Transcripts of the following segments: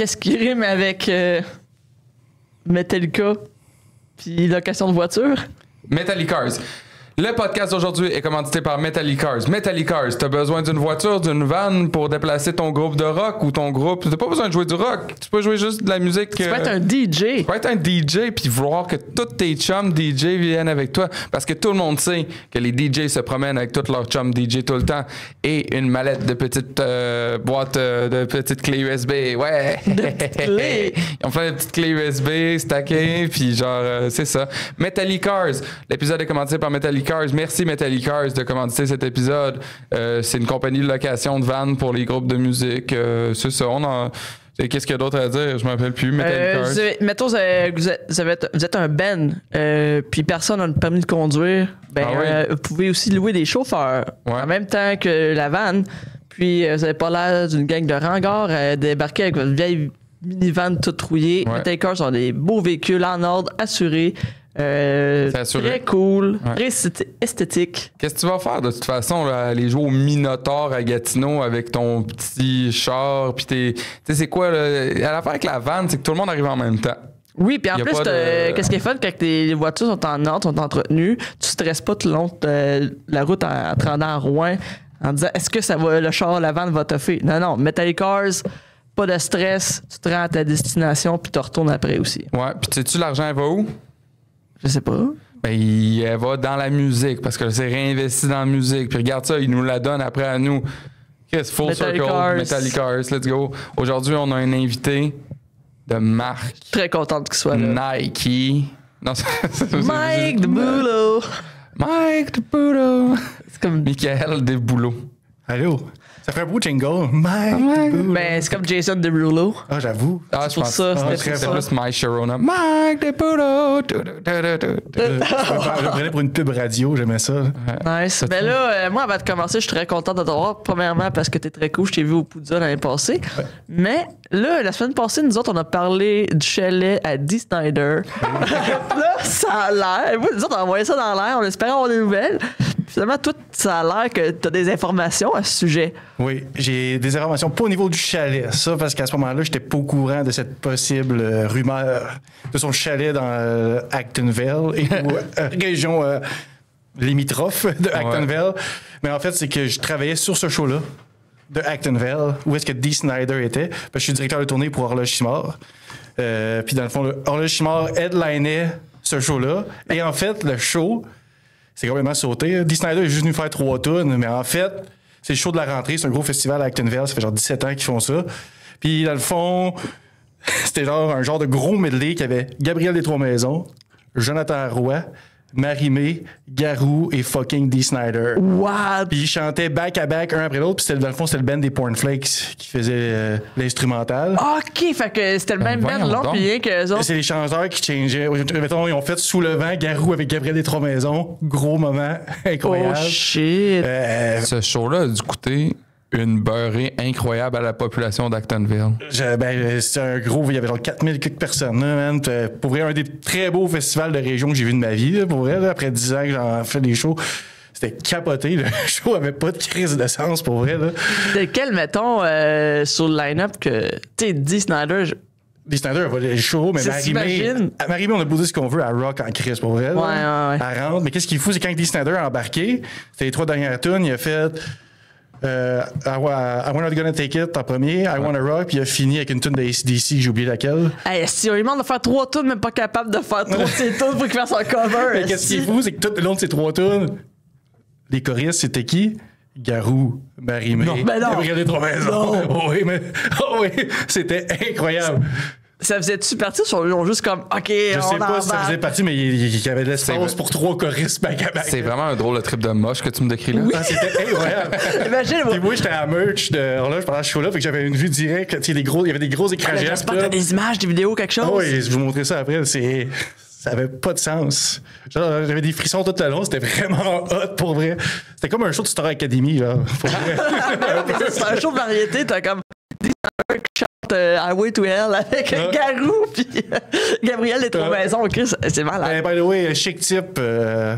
qu'est-ce qui rime avec Metallica puis location de voiture? Metallicars. Le podcast d'aujourd'hui est commandité par Metallicars. Metallicars, t'as besoin d'une voiture, d'une van pour déplacer ton groupe de rock ou ton groupe. T'as pas besoin de jouer du rock. Tu peux jouer juste de la musique. Tu peux être un DJ. Tu peux être un DJ puis vouloir que tous tes chums DJ viennent avec toi. Parce que tout le monde sait que les DJ se promènent avec tous leurs chums DJ tout le temps. Et une mallette de petites boîtes de petites clés USB. Ouais! Clés. Ils ont plein de petites clés USB stackées. Puis genre, c'est ça. Metallicars. L'épisode est commandité par Metallicars. Merci Metallicars de commanditer cet épisode. C'est une compagnie de location de vannes pour les groupes de musique. C'est ça. Qu'est-ce qu'il y a d'autre à dire? Je ne me rappelle plus. Metallicars. Mettons, vous êtes un band, puis personne n'a le permis de conduire. Vous pouvez aussi louer des chauffeurs en même temps que la vanne. Puis vous n'avez pas l'air d'une gang de rengards débarquer avec votre vieille minivan toute rouillée. Metallicars ont des beaux véhicules en ordre, assurés. Très cool, très esthétique. Qu'est-ce que tu vas faire de toute façon là, aller jouer au Minotaur à Gatineau avec ton petit char puis tu sais c'est quoi là, l'affaire avec la vanne, c'est que tout le monde arrive en même temps. Oui, puis en plus, qu'est-ce qui est fun quand les voitures sont en ordre, sont entretenues, tu stresses pas tout le long de la route en te rendant à Rouen en disant est-ce que ça va, le char, la vanne va toffer. Non, Metallicars, pas de stress, tu te rends à ta destination puis tu retournes après aussi. Ouais, puis sais-tu l'argent elle va où? Je sais pas. Ben, elle va dans la musique parce que c'est réinvesti dans la musique. Puis regarde ça, ils nous la donnent après à nous. Full circle, Metallicars, let's go. Aujourd'hui, on a un invité de marque. Très contente qu'il soit là. Nike. Non, Mike DeBulo. Mike DeBulo. C'est comme Michael DeBulo. Allô? Ça fait un beau jingle. Mike. Ben, c'est comme Jason Derulo. Ah, j'avoue. Ah, je pense ça. C'était plus My Sharona. Mike DeBulo. Je prenais pour une pub radio, j'aimais ça. Nice. Ben là, moi, avant de commencer, je suis très content de te voir. Premièrement, parce que t'es très cool. Je t'ai vu au Poudza l'année passée. Ouais. Mais là, la semaine passée, nous autres, on a parlé du chalet à Dee Snider. Là, ça a l'air. Nous autres, on a envoyé ça dans l'air. On espérait avoir des nouvelles. Finalement, tout ça a l'air que tu as des informations à ce sujet. Oui, j'ai des informations pas au niveau du chalet. Ça, parce qu'à ce moment-là, j'étais pas au courant de cette possible rumeur de son chalet dans Actonville et région limitrophe de Actonville. Ouais. Mais en fait, c'est que je travaillais sur ce show-là de Actonville, où est-ce que Dee Snider était. Parce que je suis directeur de tournée pour Horloge Simard. Puis dans le fond, Horloge Simard headlinait ce show-là. Et en fait, le show... C'est complètement sauté. Dee Snider est juste venu faire 3 tunes, mais en fait, c'est le show de la rentrée. C'est un gros festival à Actonville. Ça fait genre 17 ans qu'ils font ça. Puis, dans le fond, c'était un genre de gros medley qui avait Gabriel des Trois-Maisons, Jonathan Roy, Marie-Mé, Garou et fucking Dee Snider. What? Puis ils chantaient back-à-back, un après l'autre. Puis dans le fond, c'était le band des Pornflakes qui faisait l'instrumental. OK, fait que c'était le même band là, puis rien que autres. C'est les chanteurs qui changeaient. Mettons, ils ont fait Sous le vent, Garou avec Gabriel des Trois-Maisons. Gros moment, incroyable. Oh shit! Ce show-là a dû coûter une beurrée incroyable à la population d'Actonville. C'était un gros... Il y avait genre 4000 quelques personnes, là, man. Pour vrai, un des très beaux festivals de région que j'ai vu de ma vie, là, pour vrai. Là, après 10 ans que j'en fais des shows, c'était capoté. Le show avait pas de crise de sens, pour vrai. Là. De quel, mettons, sur le line-up que... Tu sais, Dee Snider... Dee Snider a volé le show, mais Marie-Mé, on a posé ce qu'on veut à rock en crise, pour vrai. Ouais. Elle rentre. Mais qu'est-ce qu'il faut, c'est quand Dee Snider a embarqué, c'était les 3 dernières tunes, il a fait... I Wanna Gonna Take It en premier, I Wanna Rock, puis il a fini avec une tune de AC/DC, j'ai oublié laquelle. Hey, si on lui demande de faire 3 tunes, même pas capable de faire 3 de ses tunes pour qu'il fasse un cover. Mais qu'est-ce qui est fou, c'est que tout le long de ces 3 tunes, les choristes, c'était qui? Garou, Marie-Mé, Gabriel des Trois-Maisons. Oui, c'était incroyable. Ça faisait-tu partie sur ils ont juste comme OK, je sais pas si ça faisait partie, mais il y avait de l'espace pour 3 choristes back-à-back. C'est vraiment un drôle de trip de moche que tu me décris là. Oui. Ah, c'était incroyable. Imagine, puis moi, j'étais à merch de Horloge pendant ce show-là, fait que j'avais une vue directe. Il y avait des gros écrans géants. J'espère que t'as des images, des vidéos, quelque chose. Ah oui, je vais vous montrer ça après. Ça avait pas de sens. Genre, j'avais des frissons tout le long. C'était vraiment hot, pour vrai. C'était comme un show de Star Academy, genre. Pour vrai. C'est un show de variété. T'as comme des qui chantent Highway to Hell avec Garou, puis Gabriel des Trois Maisons. Chris, c'est malade. By the way, chic type.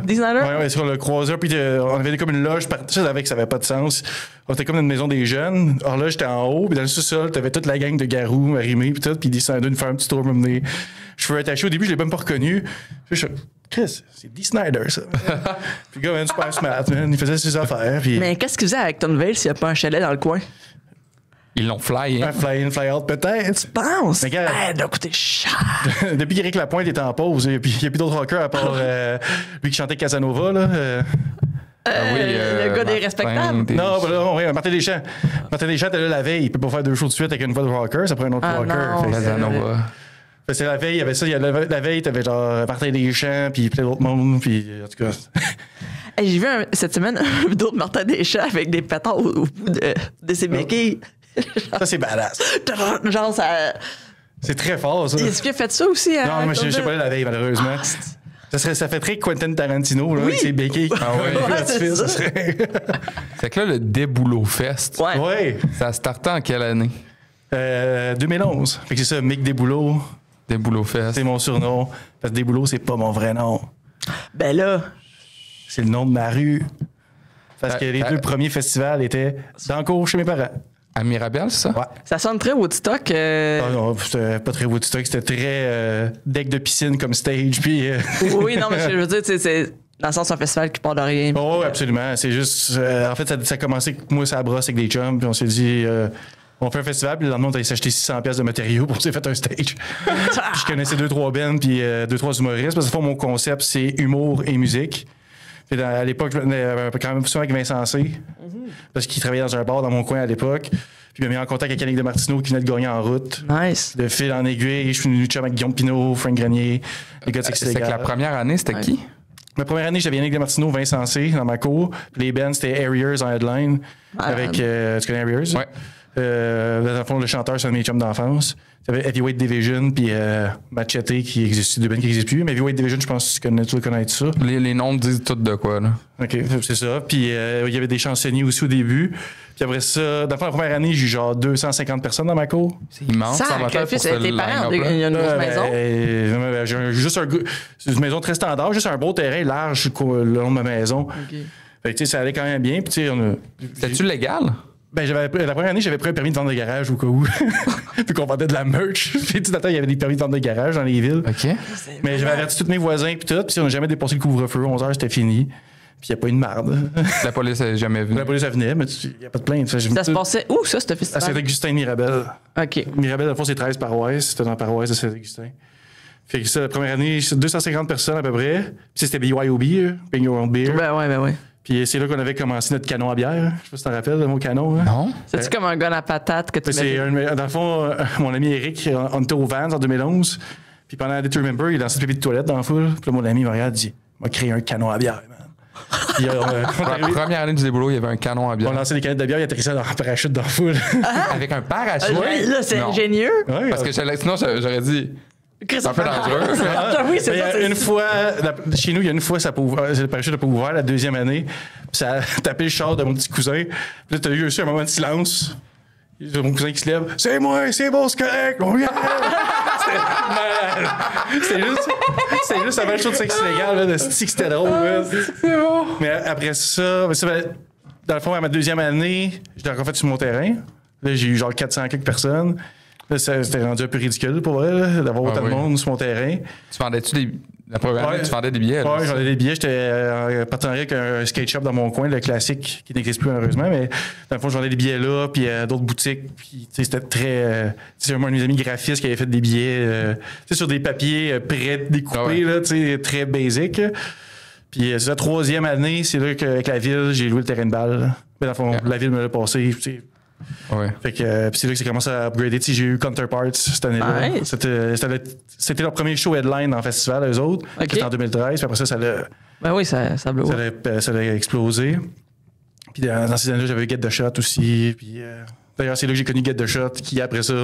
Designer? Ouais, sur le croiseur, puis on avait comme une loge. Je savais que ça avait pas de sens. On était comme dans une maison des jeunes. Alors là, j'étais en haut, puis dans le sous-sol, t'avais toute la gang de Garou arrimés, puis tout, puis ils descendaient une faire un petit tour, m'amener. Je faisais attachés. Au début, je l'ai même pas reconnu. Puis je Chris, c'est Dee Snider, ça. Puis le gars, man, super smart, man. Il faisait ses affaires. Puis... Mais qu'est-ce qu'il faisait avec Actonville s'il n'y a pas un chalet dans le coin? Ils l'ont fly, hein? Un fly-in, fly-out, peut-être. Tu penses? Mais gars, ça doit coûter cher. Depuis qu'Éric Lapointe était en pause, il n'y a plus d'autres rockers à part lui qui chantait Casanova, là. Le gars des respectables. Non, Martin Deschamps. Martin Deschamps était là la veille. Il peut pas faire 2 shows de suite avec une voix de rocker. Ça prend un autre rocker. Casanova. C'est la veille, il y avait ça. La veille, t'avais genre Martin Deschamps, puis plein d'autres mondes, puis en tout cas. Hey, j'ai vu cette semaine une vidéo de Martin Deschamps avec des pétards au bout de ses béquilles. Ça, c'est badass. Genre, ça. C'est très fort, ça. Est-ce qu'il a fait ça aussi? Non, mais je sais pas là la veille, malheureusement. Ça fait très Quentin Tarantino, là, avec ses béquilles. Ah ouais, ça serait. C'est que là, le Déboulot Fest. Ouais. Ça a starté en quelle année? 2011. Fait que c'est ça, Mick Desboulots. Déboulot Fest. C'est mon surnom. Parce que Desboulots, c'est pas mon vrai nom. Ben là. C'est le nom de ma rue. Parce que les 2 premiers festivals étaient dans le cours chez mes parents. À Mirabel, c'est ça? Ouais. Ça sonne très Woodstock. Non, c'était pas très Woodstock. C'était très deck de piscine comme stage. Puis, Oui, non, mais je veux dire, c'est dans le sens un festival qui part de rien. Oh, absolument. C'est juste. En fait, ça a commencé que moi, ça brosse avec des chums. Puis on s'est dit. On fait un festival, puis le lendemain, on allait s'acheter 600$ de matériaux pour s'est fait un stage. Puis je connaissais 2-3 bands, puis 2-3 humoristes. Parce que mon concept, c'est humour et musique. Puis à l'époque, je venais quand même souvent avec Vincent C. Parce qu'il travaillait dans un bar dans mon coin à l'époque. Puis il m'a mis en contact avec Yannick de Martineau qui venait de gagner en route. Nice. De fil en aiguille, je suis venu chum avec Guillaume Pinot, Frank Grenier, les gars de Sexe Légal. C'est que la première année, c'était qui? Ma première année, j'avais Yannick de Martineau, Vincent C. dans ma cour. Puis les bands, c'était Harriers en headline. Avec, tu connais Harriers? Ouais. Dans le fond, le chanteur, c'est un de mes chums d'enfance. Il y avait Heavyweight Division, puis Machete, qui existe, 2 bands qui n'existent plus. Mais Heavyweight Division, je pense que tu connais ça. Les noms disent tout de quoi, là. OK, c'est ça. Puis il y avait des chansonniers aussi au début. Puis après ça, dans la première année, j'ai eu genre 250 personnes dans ma cour. C'est immense. Ça va faire pour tes parents, il y a une grosse maison. C'est une maison très standard, juste un beau terrain large le long de ma maison. Okay. Fait que, ça allait quand même bien. Puis, c'était-tu légal? Ben, la première année, j'avais pris un permis de vente de garage au cas où. Puis qu'on vendait de la merch. Puis tout à l'heure, il y avait des permis de vente de garage dans les villes. OK. Mais j'avais averti tous mes voisins, puis tout. Puis on n'a jamais dépassé le couvre-feu. 11h, c'était fini. Puis il n'y a pas eu de marde. La police n'a jamais venu. La police, elle venait, mais il n'y a pas de plainte. Ça se passait où, ça, ce festival? À Saint-Augustin-Mirabel. OK. Mirabel, à fond, c'est 13 paroisses. C'était dans la paroisse de Saint-Augustin. Fait que ça, la première année, 250 personnes à peu près. Puis c'était BYOB, Bring Your Own Beer. Ben ouais. Puis c'est là qu'on avait commencé notre canon à bière. Je sais pas si tu te rappelles de mon canon. Hein? Non. C'est-tu comme un gun à patate que tu mets? Dans le fond, mon ami Eric, on était au Vans en 2011. Puis pendant Day to Remember, il lançait le pipi de toilette dans la foule. Puis là, mon ami me regarde et dit « On va créer un canon à bière, man. » Puis la première année du Déboulot, il y avait un canon à bière. On lançait des canettes de bière, il atterrissait dans un parachute dans la foule. Avec un parachute? Là, c'est ingénieux. Ouais, parce que sinon, j'aurais dit... C'est un peu dangereux. Oui, c'est ça. Une fois, chez nous, il y a une fois, le parachute n'a pas ouvert la 2e année. Puis ça a tapé le char de mon petit cousin. Puis là, tu as eu aussi un moment de silence. Il y a mon cousin qui se lève. C'est moi, c'est bon, c'est correct. C'est juste un show de sexe illégal, de stick, c'était drôle. C'est bon. Mais après ça, dans le fond, à ma 2e année, j'étais encore fait sur mon terrain. Là, j'ai eu genre 400 quelques personnes. Là, c'était rendu un peu ridicule pour vrai, d'avoir autant de monde sur mon terrain. Tu vendais-tu la première année, tu vendais des billets? Oui, j'en ai des billets. J'étais en partenariat avec un skate shop dans mon coin, le classique, qui n'existe plus malheureusement. Mais dans le fond, je vendais des billets là, puis d'autres boutiques. Puis c'était très. C'est un de mes amis graphistes qui avait fait des billets sur des papiers pré-découpés, là, très basic. Puis c'est la 3e année, c'est là qu'avec la ville, j'ai loué le terrain de balle. Mais dans le fond, la ville me l'a passé. Ouais. Fait que c'est là que ça commence à upgrader. J'ai eu Counterparts cette année-là. Nice. C'était leur premier show headline dans le festival, eux autres. Okay. C'était en 2013. Puis après ça l'a. Ben oui, ça blow. Ça l'a explosé. Puis dans ces années-là, j'avais eu Get the Shot aussi. Puis d'ailleurs, c'est là que j'ai connu Get the Shot, qui après ça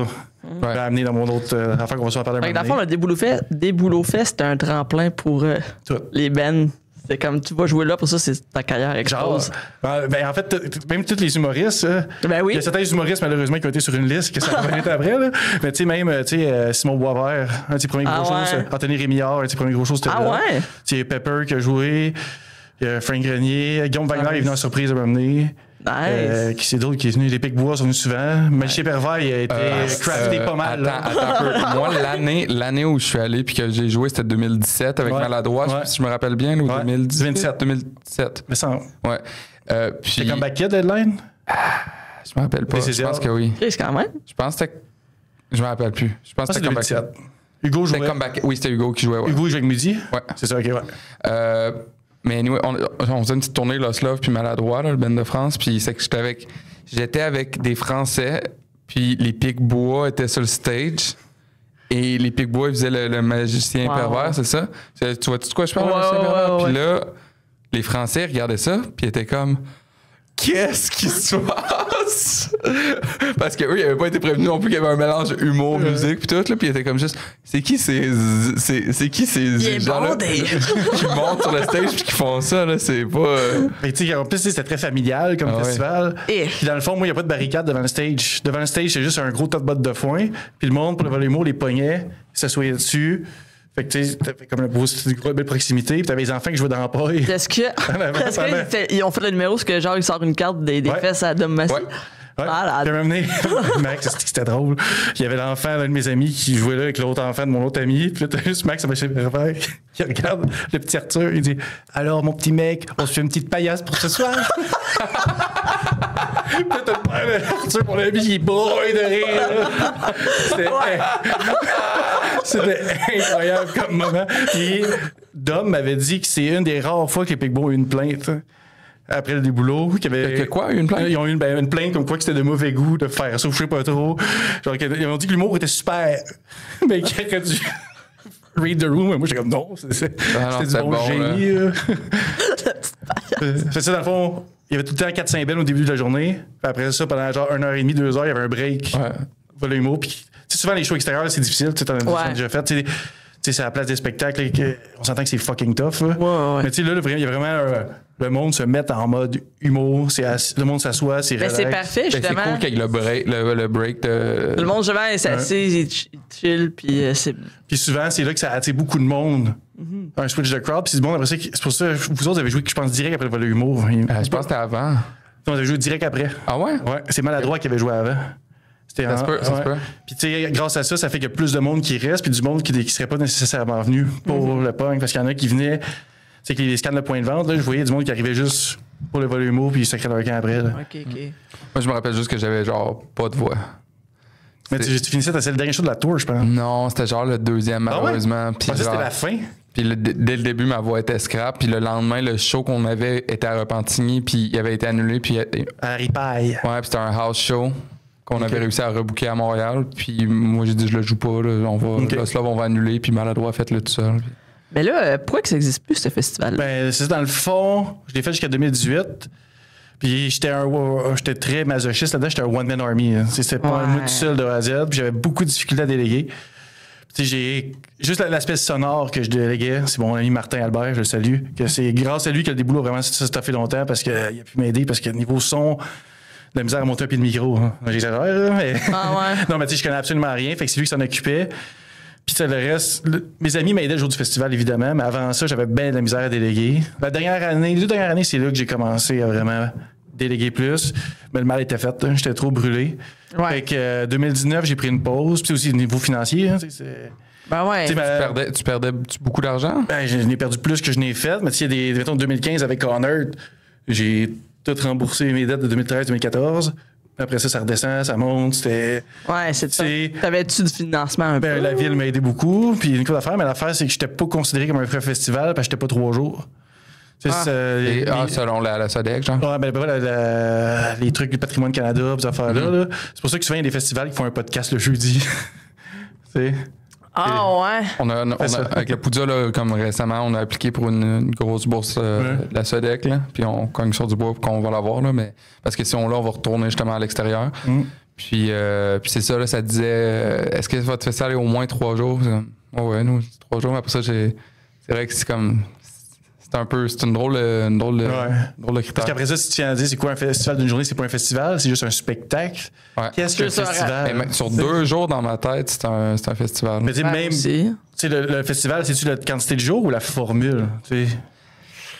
m'a amené dans mon autre affaire qu'on va se faire parler. Dans le fond, le Déboulot Fest, c'était un tremplin pour les bands. C'est comme tu vas jouer là, pour ça, c'est ta carrière explose. Ben, en fait, même tous les humoristes, Ben oui. il y a certains humoristes, malheureusement, qui ont été sur une liste que ça va venir après. Là. Mais tu sais, même Simon Boisvert, un de ses premiers gros shows, Anthony Rémillard, un de ses premiers gros shows, c'était là. Ouais. Tu sais, Pepper qui a joué, il y a Frank Grenier, Guillaume Wagner est venu en surprise à m'amener. Nice. Qui c'est d'autres qui est venu, les Pic-Bois sont venus souvent. Michel Pervert, il a été crafté pas mal. Attends un peu. Moi, l'année où je suis allé puis que j'ai joué, c'était 2017 avec Maladroit. Je sais pas si je me rappelle bien, ou 2017. Mais ça. Ouais. Puis... C'était comme Back Kid, Deadline? Je me rappelle pas. Je pense que oui. C'est quand même. Je pense que c'était... Je me rappelle plus. Je pense que c'était Comeback Kid. Hugo jouait. Oui, c'était Hugo qui jouait. Ouais. Hugo jouait avec Midi? Ouais. C'est ça, ok, ouais. Mais anyway, on faisait une petite tournée Lost Love puis Maladroit, là, le band de France. Puis c'est que j'étais avec des Français, puis les Pic-Bois étaient sur le stage. Et les Pic-Bois, ils faisaient le magicien pervers, c'est ça? Tu vois-tu de quoi je parle? Puis là, les Français regardaient ça, puis ils étaient comme... Qu'est-ce qui se passe? Parce qu'eux, ils n'avaient pas été prévenus non plus qu'il y avait un mélange humour, musique, puis tout, là, puis ils étaient comme juste, c'est qui ces gens-là qui montent sur le stage puis qui font ça, là, c'est pas... Mais tu sais, en plus, c'était très familial comme festival. Puis dans le fond, moi, il n'y a pas de barricade devant le stage. Devant le stage, c'est juste un gros tas de bottes de foin, puis le monde, pour le volume, les pognait, s'assoyait dessus. Fait que tu sais, t'avais comme une belle proximité, puis t'avais les enfants qui jouaient dans la paille. Est-ce que ils ont fait le numéro, parce que genre, ils sortent une carte des fesses à Dom Massy? Ouais. Puis amené, Max, c'était drôle. Il y avait l'enfant d'un de mes amis qui jouait là avec l'autre enfant de mon autre ami. Puis là, t'as juste Max, ça m'a fait qui regarde le petit Arthur. Il dit alors, mon petit mec, on se fait une petite paillasse pour ce soir. Puis là, t'as le père d'Arthur, mon ami, il broille de rire. C'était incroyable comme moment. Puis Dom m'avait dit que c'est une des rares fois que les Pic-Bois ont eu une plainte. Après le déboulot, une plainte? Ils ont eu une plainte comme quoi que c'était de mauvais goût de faire ça, je sais pas trop. Genre, ils ont dit que l'humour était super, mais qu'il aurait dû read the room. Moi, j'étais comme non, c'était du bon génie. C'est ça, dans le fond, il y avait tout le temps 4-5 belles au début de la journée. Puis après ça, pendant genre 1h30, 2 heures, il y avait un break. Voilà l'humour. Puis souvent, les shows extérieurs, c'est difficile. Tu as déjà fait. Tu sais, c'est à la place des spectacles. On s'entend que c'est fucking tough. Mais tu sais, là, il y a vraiment le monde se met en mode humour. Le monde s'assoit, c'est relax. C'est parfait, justement. C'est cool qu'avec le break de... Le monde, justement, c'est assis, il chill, puis c'est... Puis souvent, c'est là que ça attire beaucoup de monde. Un switch de crowd. Puis c'est bon, après ça, c'est pour ça vous autres avez joué, je pense, direct après le humour. Je pense que c'était avant. On a joué direct après. Ah ouais? Ouais, c'est Maladroit qui avait joué avant. Ça se peut. Puis tu sais, grâce à ça, ça fait qu'il y a plus de monde qui reste, puis du monde qui serait pas nécessairement venu pour le punk, parce qu'il y en a qui venaient, c'est que les scans de point de vente, là, je voyais du monde qui arrivait juste pour le volume puis ils se sacraient leur camp après. Là. OK. Moi, je me rappelle juste que j'avais genre pas de voix. Mais tu finissais, c'est le dernier show de la tour, je pense. Non, c'était genre le deuxième, malheureusement. Puis c'était la fin. Puis dès le début, ma voix était scrap. Puis le lendemain, le show qu'on avait était à Repentigny, puis il avait été annulé. Puis à Ripaille. Ouais, puis c'était un house show qu'on avait réussi à rebooker à Montréal. Puis moi, j'ai dit, je le joue pas. Là, Lost Love, on va annuler. Puis Maladroit, faites-le tout seul. Puis... Mais là, pourquoi que ça n'existe plus, ce festival? Ben, c'est dans le fond, je l'ai fait jusqu'à 2018. Puis j'étais très masochiste là-dedans. J'étais un one-man army. C'était pas moi tout seul de A à Z. Puis j'avais beaucoup de difficultés à déléguer. Puis j'ai juste l'aspect sonore que je déléguais. C'est mon ami Martin Albert, je le salue. Que c'est grâce à lui que le déboulot vraiment ça fait longtemps parce qu'il a pu m'aider. Parce que niveau son... de la misère à monter un pied de micro. Hein. J'exagère, mais... non, mais tu sais, je connais absolument rien. Fait que c'est lui qui s'en occupait. Puis le reste... mes amis m'aidaient le jour du festival, évidemment. Mais avant ça, j'avais bien de la misère à déléguer. Les 2 dernières années, c'est là que j'ai commencé à vraiment déléguer plus. Mais le mal était fait. Hein. J'étais trop brûlé. Ouais. Fait que 2019, j'ai pris une pause. Puis aussi, au niveau financier, hein, ben ouais. Tu perdais beaucoup d'argent? Ben, je n'ai perdu plus que je n'ai fait. Mais tu sais, mettons, 2015, avec Connor, j'ai... tout remboursé mes dettes de 2013-2014. Après ça, ça redescend, ça monte. C'était. Ouais, c'est ça. T'avais-tu du financement un peu? La ville m'a aidé beaucoup. Puis une couple d'affaires, mais l'affaire, c'est que j'étais pas considéré comme un vrai festival parce que j'étais pas 3 jours. Selon la SODEC, genre? Ouais, ben voilà, les trucs du Patrimoine Canada, ces affaires-là. Là. C'est pour ça que souvent, il y a des festivals qui font un podcast le jeudi. Tu sais? Ouais. On a, avec le Poudja, là, comme récemment, on a appliqué pour une grosse bourse de la SODEC, là, puis on cogne sur du bois pour qu'on va l'avoir, là, mais parce que si on l'a, on va retourner justement à l'extérieur. Puis c'est ça, là, ça disait, est-ce que votre festival est au moins 3 jours? Ouais, nous, 3 jours, mais après ça, c'est vrai que c'est comme... C'est une drôle de critère. Parce qu'après ça, si tu viens à dire c'est quoi un festival d'une journée, c'est pas un festival, c'est juste un spectacle. Ouais. Qu'est-ce qu'un festival? Mais sur 2 jours dans ma tête, c'est un festival. Mais tu sais, même. Aussi. Tu sais, le festival, c'est-tu la quantité de jours ou la formule? Tu sais,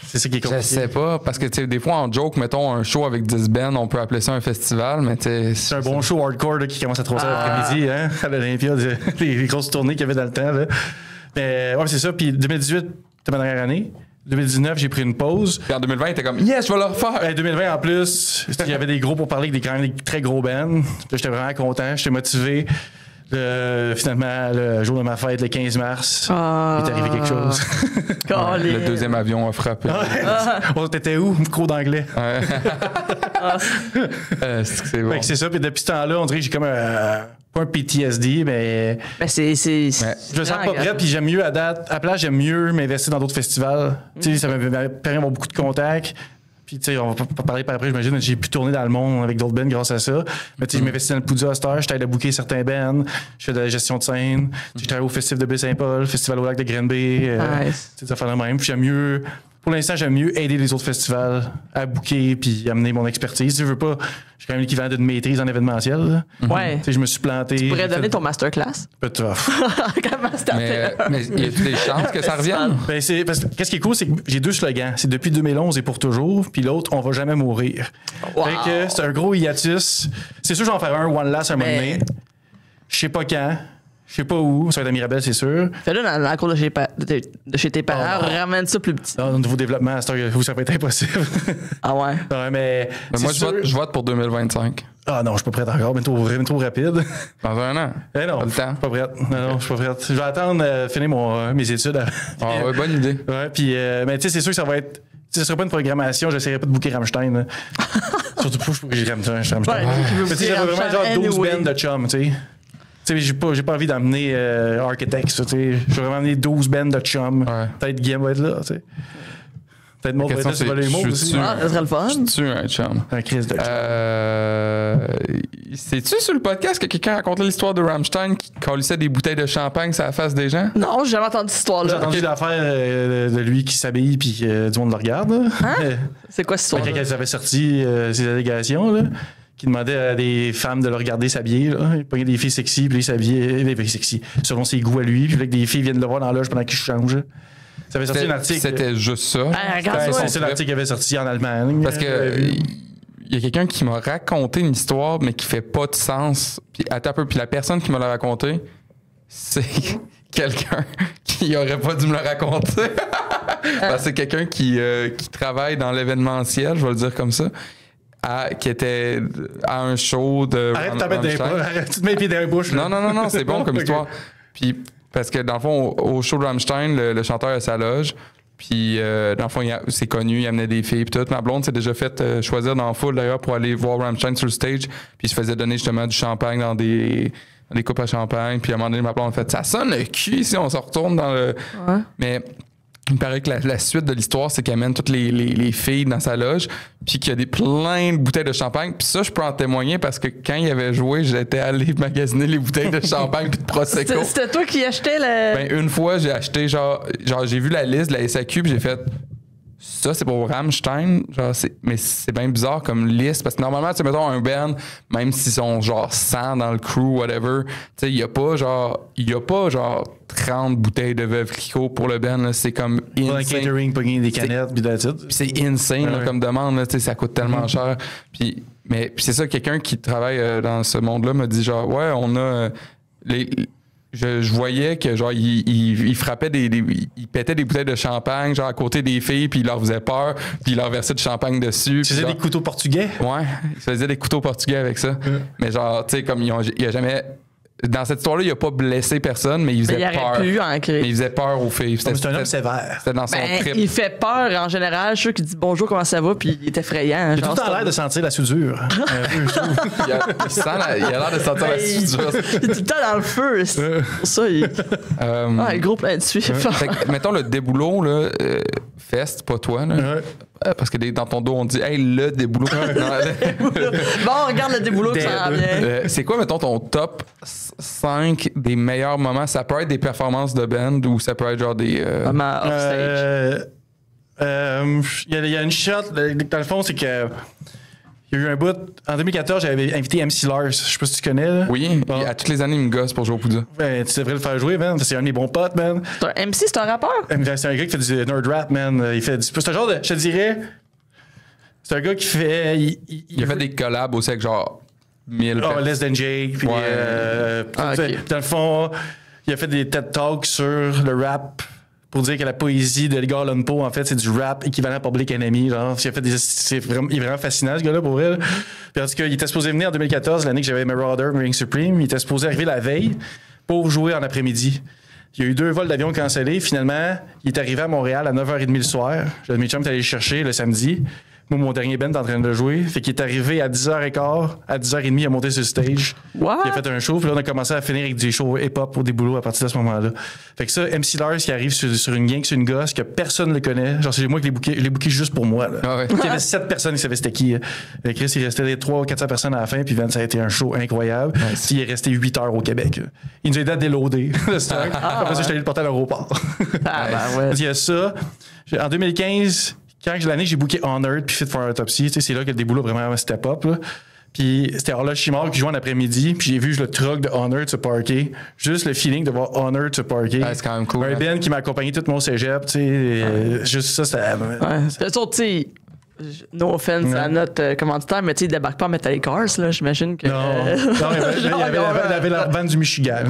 c'est ça qui est compliqué. Je sais pas, parce que tu sais, des fois en joke, mettons un show avec 10 bands, on peut appeler ça un festival, mais tu sais. C'est un bon show hardcore là, qui commence à 3h l'après-midi, hein, à l'Olympia, les grosses tournées qu'il y avait dans le temps. Là. Mais ouais, c'est ça. Puis 2018, c'était ma dernière année. 2019, j'ai pris une pause. Puis en 2020, t'es comme, yes, je vais le refaire. 2020, en plus, il y avait des gros pour parler avec quand même des très gros bands. Là, j'étais vraiment content, j'étais motivé. Finalement, le jour de ma fête, le 15 mars, il est arrivé quelque chose. Le deuxième avion a frappé. On était où? Micro d'anglais. Ouais. C'est bon. C'est ça, puis depuis ce temps-là, on dirait que j'ai comme pas un PTSD, mais. C'est. Je me sens pas prêt, puis j'aime mieux à date. À place, j'aime mieux m'investir dans d'autres festivals. Tu sais, ça m'a permis d'avoir beaucoup de contacts. Puis, tu sais, on va pas parler par après, j'imagine, j'ai pu tourner dans le monde avec d'autres bands grâce à ça. Mais, tu sais, je m'investis dans le Poudja à cette heure, j'étais allé booker certains bands, je fais de la gestion de scène, je travaille au Festival de Baie-Saint-Paul, Festival au lac de Granby, tu sais, ça fait la même. Puis, j'aime mieux, pour l'instant, j'aime mieux aider les autres festivals à booker puis amener mon expertise. Si je veux pas, j'ai quand même l'équivalent d'une maîtrise en événementiel. Ouais. Tu sais, je me suis planté. Tu pourrais donner ton masterclass. Peut-être. Mais y a des chances que ça revienne? Ben parce que qu'est-ce qui est cool, c'est que j'ai 2 slogans. C'est depuis 2011 et pour toujours, puis l'autre, on va jamais mourir. Wow. Fait que c'est un gros hiatus. C'est sûr, je vais en faire un One Last un moment donné. Je sais pas quand. Je sais pas où. Ça va être à Mirabel, c'est sûr. Fais-le dans la cour de chez tes parents. Ramène ça plus petit. Au nouveau développement, à cette heure où ça peut être impossible. Ah ouais? Ouais, mais moi, je vote pour 2025. Ah non, je suis pas prête encore. Mais trop rapide. Dans un an. Eh non, je suis pas prête. Non, je suis pas prête. Je vais attendre finir mes études. Ouais, bonne idée. Ouais, puis, mais tu sais, c'est sûr que ça va être. Ce serait pas une programmation, j'essaierais pas de booker Rammstein. Surtout pas, je booker Rammstein. Ouais, mais tu sais, j'avais vraiment genre 12 bands de chum, tu sais. Tu sais, j'ai pas envie d'emmener Architects, tu sais. Je vais vraiment amener 12 bands de chum. Ouais. Peut-être Guillaume va être là, tu sais. Peut-être Maud va être là, tu vas les mots aussi. Ça serait le fun. Je suis un chum. Un Chris de chum. C'est-tu sur le podcast que quelqu'un racontait l'histoire de Rammstein qui collissait des bouteilles de champagne sur la face des gens? Non, j'ai jamais entendu cette histoire-là. J'ai entendu l'affaire de lui qui s'habille puis du monde le regarde. Hein? C'est quoi cette histoire? Quand ils avaient sorti ses allégations, là, qui demandait à des femmes de le regarder s'habiller. Là. Il pognait des filles sexy, puis il s'habillait sexy, selon ses goûts à lui. Puis que des filles viennent le voir dans la loge pendant qu'il change. Ça avait sorti un article. C'était juste ça. C'est l'article qui avait sorti en Allemagne. Parce que il y a quelqu'un qui m'a raconté une histoire, mais qui fait pas de sens. Puis attends un peu. Puis la personne qui me l'a raconté, c'est quelqu'un qui aurait pas dû me le raconter. Parce que c'est quelqu'un qui travaille dans l'événementiel, je vais le dire comme ça. Qui était à un show de. Arrête de t'en mettre des bouches. Arrête de te mettre les pieds dans les bouches. Non, c'est bon comme histoire. Puis, parce que dans le fond, au show de Rammstein, le chanteur a sa loge. Puis, dans le fond, c'est connu, il amenait des filles. Puis tout. Ma blonde s'est déjà fait choisir dans la foule d'ailleurs pour aller voir Rammstein sur le stage. Puis, il se faisait donner justement du champagne dans des coupes à champagne. Puis, à un moment donné, ma blonde a fait ça sonne le cul si on se retourne dans le. Ouais. Mais. Il me paraît que la suite de l'histoire, c'est qu'elle amène toutes les filles dans sa loge, puis qu'il y a plein de bouteilles de champagne. Puis ça, je peux en témoigner parce que quand il avait joué, j'étais allé magasiner les bouteilles de champagne puis de Prosecco. C'était toi qui achetais le... Ben, une fois, j'ai acheté genre j'ai vu la liste de la SAQ puis j'ai fait... Ça, c'est pour Rammstein. Mais c'est bien bizarre comme liste. Parce que normalement, tu sais, mettons un band, même s'ils sont genre 100 dans le crew, whatever, tu sais, il n'y a pas genre 30 bouteilles de Veuve Clicquot pour le band. Là. C'est comme insane. Pour un catering, pas gagner des canettes, puis that's it. C'est insane là, comme demande. Là, ça coûte tellement cher. Puis c'est ça, quelqu'un qui travaille dans ce monde-là m'a dit genre, ouais, on a... Je voyais que genre il frappait il pétait des bouteilles de champagne genre à côté des filles puis il leur faisait peur puis il leur versait du champagne dessus. Tu faisais des couteaux portugais? Ouais, il faisait des couteaux portugais avec ça. Mais genre tu sais comme il a jamais dans cette histoire-là, il a pas blessé personne, mais il faisait peur. Mais il faisait peur aux filles. C'est un homme sévère. C'était dans son trip. Il fait peur en général. Je suis sûr qu'il dit bonjour, comment ça va, puis il est effrayant. Il a tout le temps l'air de sentir la soudure. Il a l'air de sentir la soudure. Il est tout le temps dans le feu. C'est pour ça, le gros plein de suif. Mettons le déboulot, là, Fest, pas toi, là. Parce que dans ton dos, on dit « Hey, le déboulot! » Bon, regarde le déboulot que ça en vient. C'est quoi, mettons, ton top 5 des meilleurs moments? Ça peut être des performances de band ou ça peut être genre des... Moments off-stage. Il y a une shot, dans le fond, c'est que. Il y a eu un bout. En 2014, j'avais invité MC Lars. Je sais pas si tu connais. Là. Oui, à toutes les années, il me gosse pour jouer au Poudja. Ben, tu devrais le faire jouer, man. C'est un de mes bons potes, man. C'est un MC, c'est un rappeur? C'est un gars qui fait du nerd rap, man. Il fait c'est un genre de. Je te dirais. C'est un gars qui fait. Il a fait des collabs aussi avec genre 1000 personnes. Less Than Jake. Puis okay. Dans le fond, il a fait des TED Talks sur le rap. Pour dire que la poésie de Edgar Allan Poe, en fait, c'est du rap équivalent à Public Enemy. Genre. Il est vraiment fascinant, ce gars-là, pour elle. Puis en tout cas, il était supposé venir en 2014, l'année que j'avais Marauder, Ring Supreme. Il était supposé arriver la veille pour jouer en après-midi. Il y a eu 2 vols d'avion cancellés. Finalement, il est arrivé à Montréal à 9h30 le soir. Mes chums étaient allés le chercher le samedi. Moi, mon dernier band est en train de le jouer. Fait qu'il est arrivé à 10h15. À 10h30, il a monté sur le stage. What? Il a fait un show. Puis là, on a commencé à finir avec des shows hip-hop pour des boulots à partir de ce moment-là. Fait que ça, MC Lars qui arrive sur une gang, sur une gosse que personne ne le connaît. Genre, c'est moi qui l'ai booké juste pour moi. Là. Ah ouais. Il y avait 7 personnes qui savaient c'était qui. Chris, il restait 300 ou 400 personnes à la fin. Puis ça a été un show incroyable. Nice. Il est resté 8 heures au Québec. Il nous a aidé à déloader le stock. Après ça, je suis allé le porter à l'aéroport. Il y a ça. En 2015... Quand l'année j'ai booké Honored puis Fit for Autopsy, c'est là que des boulots vraiment step up. Là. Puis c'était Horloge Chimard qui jouait en après-midi, puis j'ai vu le truck de Honored se parker. Juste le feeling de voir Honored se parker. C'est quand même cool. Un Ben qui m'a accompagné tout mon cégep, juste ça, c'était. C'est sûr, tu sais. No offense à notre commanditaire, mais tu sais, il débarque pas à Metallic Cars, là, j'imagine que. Non, il avait la band du Michigan.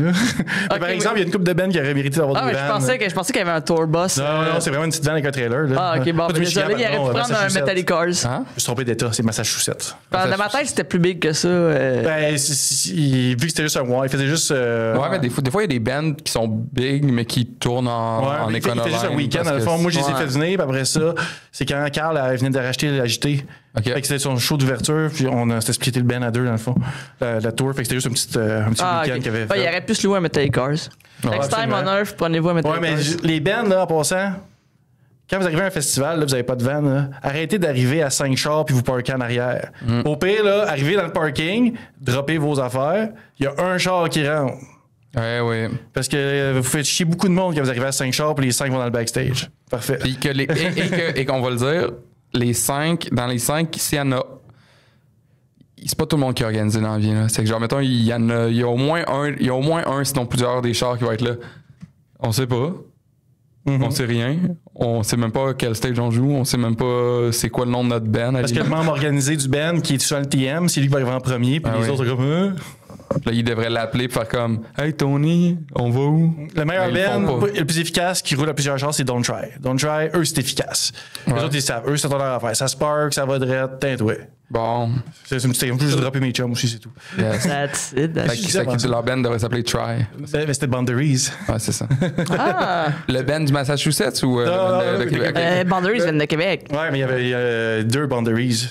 Par exemple, il y a une couple de bands qui auraient mérité d'avoir des bands. Je pensais qu'il y avait un tour bus. Non, c'est vraiment une petite van avec un trailer. Là. Ah, ok, bon, désolé, il aurait pu prendre un Metallic Cars. Je me suis trompé d'état, c'est Massachusetts. Dans ma tête, c'était plus big que ça. Ben, vu que c'était juste un mois, il faisait juste. Ouais, mais des fois, il y a des bands qui sont big, mais qui tournent en économie. Il fait juste un week-end, dans le fond. Moi, je les ai fait venir, puis après ça, c'est quand Carl venait de racheter l'agité. Okay. Fait que c'était son show d'ouverture, puis on s'était splitté le band à 2 dans le fond. La tour, fait que c'était juste un petit week-end qu'il avait fait. Il aurait pu se louer à Metallic Cars. Next time on Earth, prenez-vous à Metallic Cars. Ouais, mais les bands, là, en passant, quand vous arrivez à un festival, là, vous n'avez pas de van, là, arrêtez d'arriver à 5 chars puis vous parquez en arrière. Au pire, là, arrivez dans le parking, droppez vos affaires, il y a un char qui rentre. Oui. Parce que vous faites chier beaucoup de monde quand vous arrivez à 5 chars puis les 5 vont dans le backstage. Parfait. Et qu'on va le dire, dans les 5, s'il y en a. C'est pas tout le monde qui est organisé dans la vie. Là. C'est que genre, mettons, il y a au moins un, sinon plusieurs des chars qui vont être là. On sait pas. On sait rien. On sait même pas quel stage on joue. On sait même pas c'est quoi le nom de notre band. Parce que le membre organisé du band qui est sur le TM, c'est lui qui va arriver en premier, puis les autres comme. Là, il devrait l'appeler pour faire comme Hey Tony, on va où? Le meilleur band, le plus efficace qui roule à plusieurs chars, c'est Don't Try. Don't Try, eux, c'est efficace. Les autres, ils savent. Eux, c'est leur affaire. Ça spark, ça va direct, ouais. Bon. C'est une petite. Juste dropper mes chums aussi, c'est tout. Yes. That's it. Leur band devrait s'appeler Try. Mais c'était Boundaries. Ouais, c'est ça. Le band du Massachusetts ou de Québec? Boundaries viennent de Québec. Ouais, mais il y avait 2 Boundaries.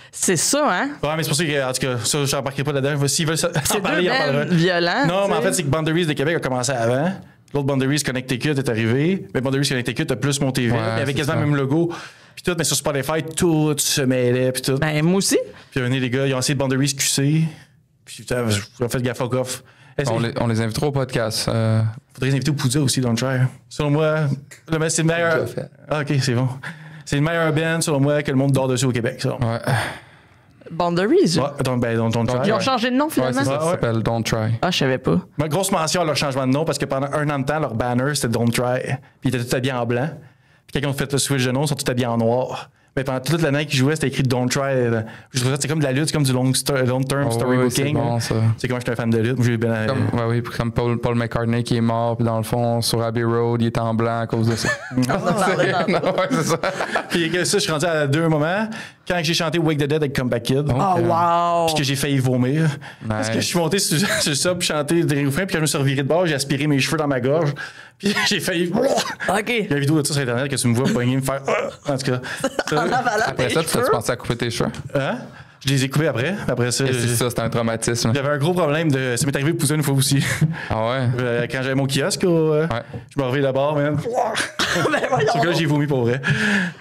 C'est ça, hein? Ouais, mais c'est pour ça que, en tout cas, ça, je n'embarquerai pas là-dedans. S'ils veulent en parler, ils en parleront. Violent. Non, mais en fait, c'est que Boundaries de Québec a commencé avant. L'autre Boundaries Connecticut est arrivé. Mais Boundaries Connecticut a plus monté vite. Il y avait quasiment le même logo. Puis tout, mais sur Spotify, tout se mêlait. Puis tout. Ben, moi aussi. Puis les gars, ils ont essayé de Boundaries QC. Puis putain, j'ai fait le gaffe off. On les invitera au podcast. Faudrait les inviter au Poudja aussi, Don't Try. Selon moi, c'est le meilleur. Ah, ok, c'est bon. C'est le meilleur band, selon moi, que le monde dort dessus au Québec. Ça. Ouais. Boundaries? Ouais, Don't Try. Ils ont changé de nom, finalement? Ouais, ça s'appelle Don't Try. Ah, je savais pas. Ma grosse mention à leur changement de nom, parce que pendant 1 an de temps, leur banner, c'était Don't Try. Puis ils étaient tous habillés en blanc. Puis quand ils ont fait le switch de nom, ils sont tous habillés en noir. Mais pendant toute l'année qu'ils jouaient, c'était écrit Don't Try. Je trouvais que c'est comme de la lutte, c'est comme du long-term storybooking. C'est bon, ça. C'est comme j'étais un fan de lutte. Comme Paul McCartney qui est mort, puis dans le fond, sur Abbey Road, il est en blanc à cause de ça. C'est ça. Puis ça, je suis rendu à 2 moments. Quand j'ai chanté Wake the Dead avec Comeback Kid. Oh, wow! Puis que j'ai failli vomir. Nice. Parce que je suis monté sur ça, puis chanté des refrains, puis quand je me suis reviré de bord, j'ai aspiré mes cheveux dans ma gorge. Puis j'ai failli. OK. Il y a une vidéo de ça sur Internet que tu me vois pogner, me faire. En tout cas. Après ça, tu pensais à couper tes cheveux? Hein? Je les ai coupés après. Après ça. C'est ça, c'était un traumatisme. J'avais un gros problème de. Ça m'est arrivé de pousser une fois aussi. Ah ouais? Quand j'avais mon kiosque, je me revais là-bas, man. Sauf que là, j'ai vomi pour vrai.